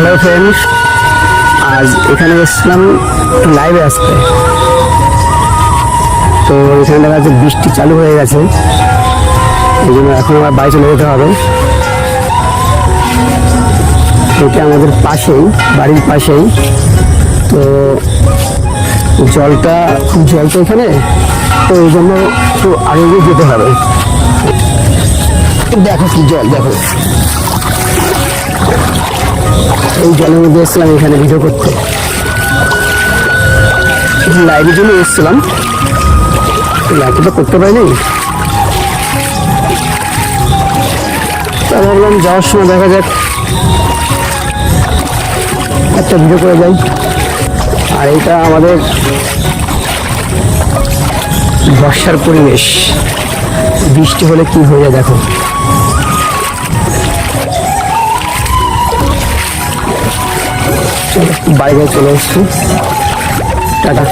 Hello friends, আজ এখানে এসেছিলাম লাইভে আসতে। তো এখানে দেখা যাচ্ছে বৃষ্টি চালু হয়ে গেছে, এই জন্য এখন আমার বাড়ি চলে যেতে হবে। এটা আমাদের পাশেই, বাড়ির পাশেই। তো জল তো এখানে, তো এই জন্য একটু আগে গিয়ে যেতে হবে। দেখো কি জল, দেখো এই জলের মধ্যে এসেছিলাম এখানে ভিডিও করতে। লাইভের জন্য এসেছিলাম, লাইভটা তো করতে পারিনি। তা ভাবলাম যাওয়ার সময় দেখা যাক একটা ভিডিও করে যাই। আর এটা আমাদের বর্ষার পরিবেশ, বৃষ্টি হলে কি হয়ে যায় দেখো। বাইরে চলে এসছি, টাটা।